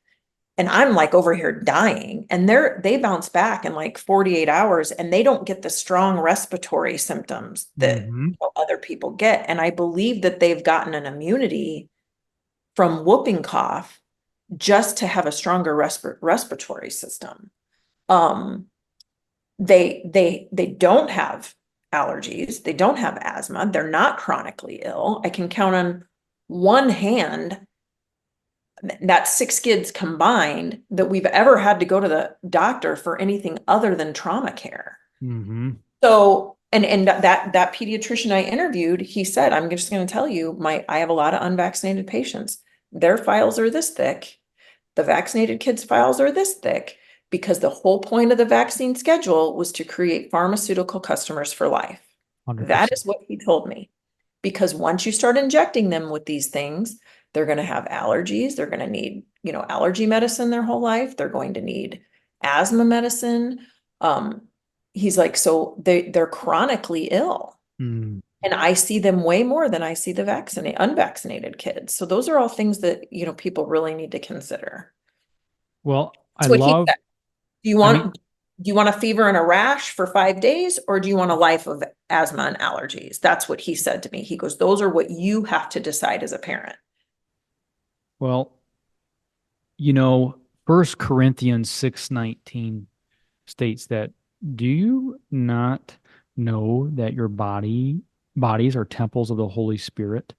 And I'm like over here dying, and they bounce back in like 48 hours, and they don't get the strong respiratory symptoms that other people get. And I believe that they've gotten an immunity from whooping cough just to have a stronger respiratory system. They don't have allergies. They don't have asthma. They're not chronically ill. I can count on one hand that's 6 kids combined that we've ever had to go to the doctor for anything other than trauma care. Mm-hmm. So, and that pediatrician I interviewed, he said, I'm just going to tell you, I have a lot of unvaccinated patients. Their files are this thick. The vaccinated kids' files are this thick, because the whole point of the vaccine schedule was to create pharmaceutical customers for life. 100%. That is what he told me. Because once you start injecting them with these things, they're going to have allergies. They're going to need, allergy medicine their whole life. They're going to need asthma medicine. He's like, so they're chronically ill. Mm. And I see them way more than I see the unvaccinated kids. So those are all things that, people really need to consider. Well, That's I what he love, said. Do you want a fever and a rash for 5 days, or do you want a life of asthma and allergies? That's what he said to me. He goes, those are what you have to decide as a parent. well, 1 Corinthians 6:19 states that, do you not know that your bodies are temples of the Holy Spirit,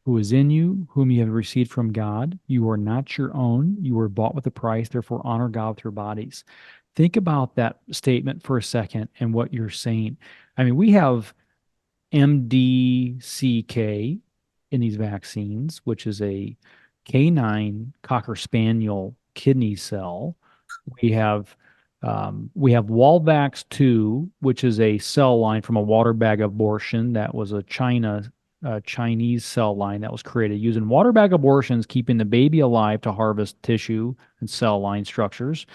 who is in you, whom you have received from God? You are not your own. You were bought with a price. Therefore, honor God with your bodies. Think about that statement for a second and what you're saying. I mean, we have MDCK in these vaccines, which is a canine Cocker Spaniel kidney cell. We have Walvax 2, which is a cell line from a water bag abortion that was a Chinese cell line that was created using water bag abortions, keeping the baby alive to harvest tissue and cell line structures.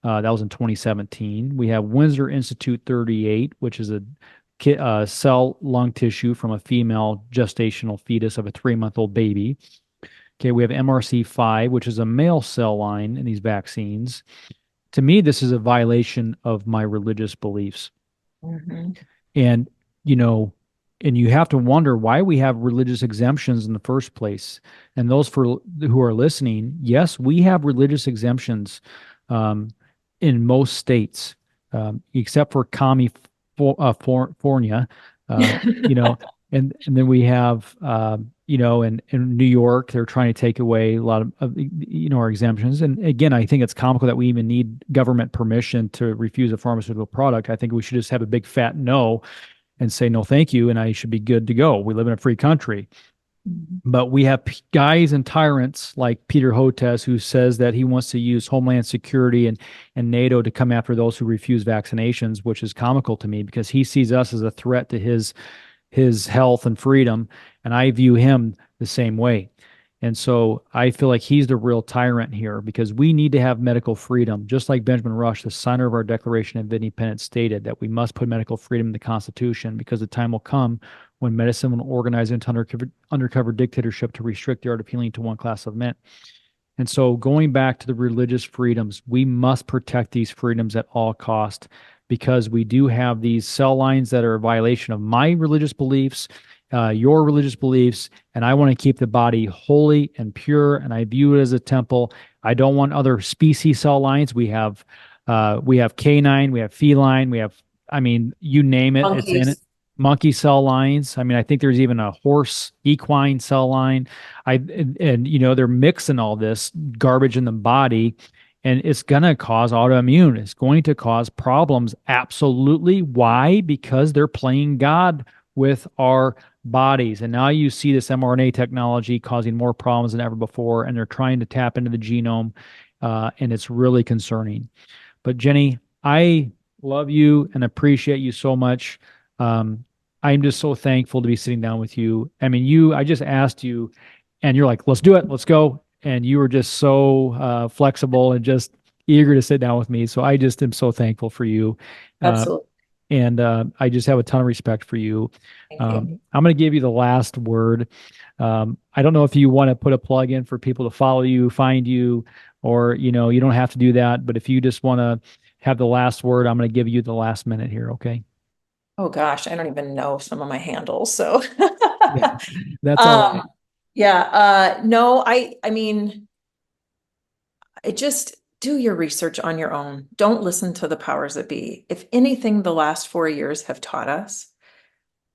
That was in 2017. We have Windsor Institute 38, which is a cell lung tissue from a female gestational fetus of a 3-month-old baby. Okay, we have MRC5, which is a male cell line in these vaccines. To me, this is a violation of my religious beliefs. Mm-hmm. And, and you have to wonder why we have religious exemptions in the first place. And those who are listening, yes, we have religious exemptions in most states, except for California, and then we have, in New York, they're trying to take away a lot of our exemptions. And again, I think it's comical that we even need government permission to refuse a pharmaceutical product. I think we should just have a big fat no and say, no, thank you. And I should be good to go. We live in a free country. But we have guys and tyrants like Peter Hotez, who says that he wants to use Homeland Security and NATO to come after those who refuse vaccinations, which is comical to me because he sees us as a threat to his health and freedom, and I view him the same way. And so I feel like he's the real tyrant here because we need to have medical freedom, just like Benjamin Rush, the signer of our Declaration of Independence, stated that we must put medical freedom in the Constitution because the time will come when medicine will organize into undercover dictatorship to restrict the art of healing to one class of men. And so going back to the religious freedoms, we must protect these freedoms at all cost because we do have these cell lines that are a violation of my religious beliefs, your religious beliefs, and I want to keep the body holy and pure, and I view it as a temple. I don't want other species cell lines. We have canine, we have feline, we have, you name it, Monkeys. It's in it. Monkey cell lines. I think there's even a horse equine cell line. They're mixing all this garbage in the body, and it's going to cause autoimmune. It's going to cause problems. Absolutely. Why? Because they're playing God with our bodies. And now you see this mRNA technology causing more problems than ever before, and they're trying to tap into the genome, and it's really concerning. But Jenny, I love you and appreciate you so much. I'm just so thankful to be sitting down with you. I just asked you and you're like, let's do it. Let's go. And you were just so flexible and just eager to sit down with me. So I just am so thankful for you. Absolutely. And I just have a ton of respect for you. Thank you. I'm going to give you the last word. I don't know if you want to put a plug in for people to follow you, find you, or, you don't have to do that. But if you just want to have the last word, I'm going to give you the last minute here. Okay. Oh gosh, I don't even know some of my handles. So Yeah, that's all right. yeah. No, I mean, it just, do your research on your own. Don't listen to the powers that be. If anything, the last 4 years have taught us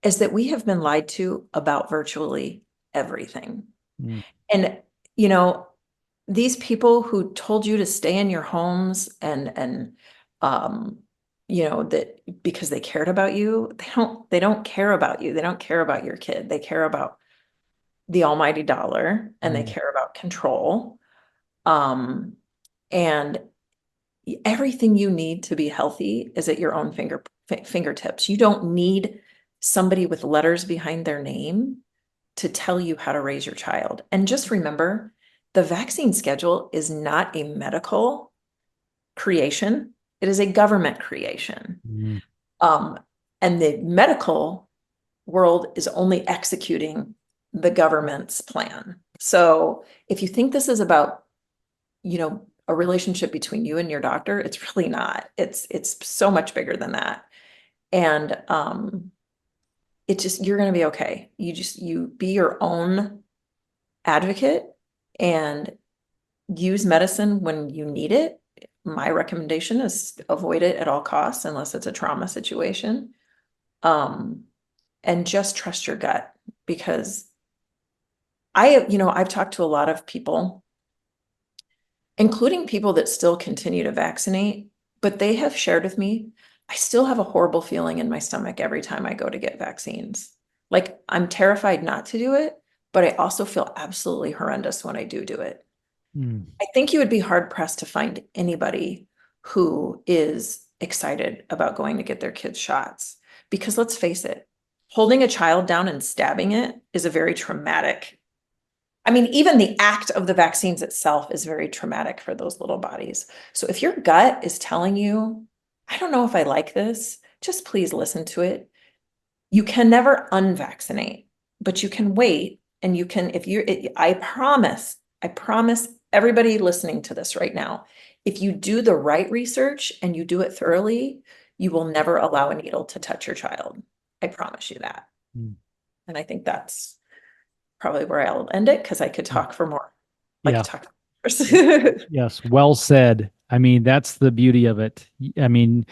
is that we have been lied to about virtually everything. Mm. And, you know, these people who told you to stay in your homes and you know, that because they cared about you, they don't care about you. They don't care about your kid. They care about the almighty dollar, and they care about control. And everything you need to be healthy is at your own fingertips. You don't need somebody with letters behind their name to tell you how to raise your child. And just remember, the vaccine schedule is not a medical creation. It is a government creation. And the medical world is only executing the government's plan. So if you think this is about, you know, a relationship between you and your doctor, it's really not. It's so much bigger than that. And you're going to be okay. You be your own advocate and use medicine when you need it. My recommendation is avoid it at all costs unless it's a trauma situation. And just trust your gut, because I've talked to a lot of people, including people that still continue to vaccinate, but they have shared with me, I still have a horrible feeling in my stomach every time I go to get vaccines. Like, I'm terrified not to do it, but I also feel absolutely horrendous when I do it. I think you would be hard pressed to find anybody who is excited about going to get their kids' shots, because let's face it, holding a child down and stabbing it is a very traumatic. I mean, even the act of the vaccines itself is very traumatic for those little bodies. So if your gut is telling you, I don't know if I like this, just please listen to it. You can never unvaccinate, but you can wait, and you can, I promise everybody listening to this right now, if you do the right research and you do it thoroughly, you will never allow a needle to touch your child. I promise you that. And I think that's probably where I'll end it, because I could talk for more. Yes, well said. I mean, that's the beauty of it. I mean,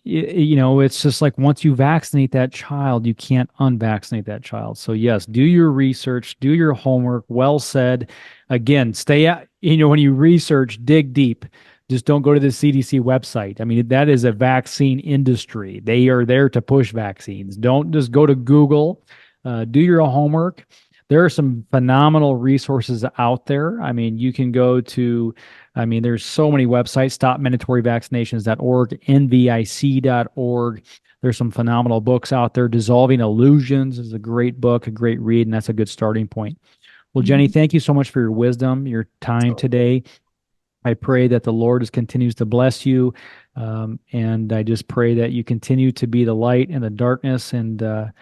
it's just like, once you vaccinate that child, you can't unvaccinate that child. So yes, do your research, do your homework. Well said. Again, stay out, when you research, dig deep. Just don't go to the CDC website. I mean, that is a vaccine industry. They are there to push vaccines. Don't just go to Google. Do your homework. There are some phenomenal resources out there. I mean, you can go to, there's so many websites, stopmandatoryvaccinations.org, nvic.org. There's some phenomenal books out there. Dissolving Illusions is a great book, a great read, and that's a good starting point. Well, Jenny, thank you so much for your wisdom, your time today. I pray that the Lord continues to bless you. And I just pray that you continue to be the light in the darkness, and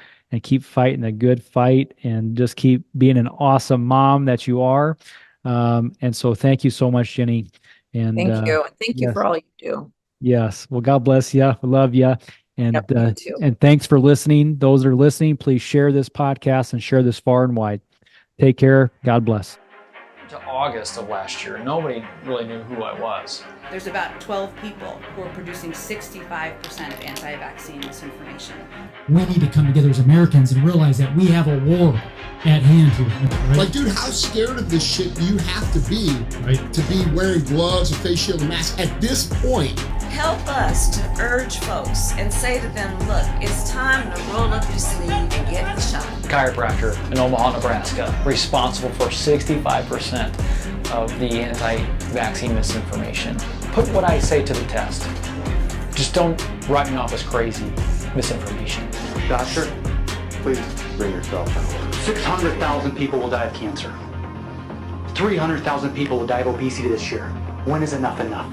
keep fighting the good fight, and just keep being an awesome mom that you are. And so thank you so much, Jenny. And thank you. And thank you for all you do. Yes. Well, God bless you. We love you. And, me too. And thanks for listening. Those that are listening, please share this podcast and share this far and wide. Take care. God bless. To August of last year, nobody really knew who I was. There's about 12 people who are producing 65% of anti-vaccine misinformation. We need to come together as Americans and realize that we have a war at hand here. Right? Like, dude, how scared of this shit do you have to be to be wearing gloves, a face shield, and mask at this point? Help us to urge folks and say to them, look, it's time to roll up your sleeve and get the shot. Chiropractor in Omaha, Nebraska, responsible for 65% of the anti-vaccine misinformation. Put what I say to the test. Just don't write me off as crazy misinformation. Doctor, please bring yourself in order. 600,000 people will die of cancer. 300,000 people will die of obesity this year. When is enough enough?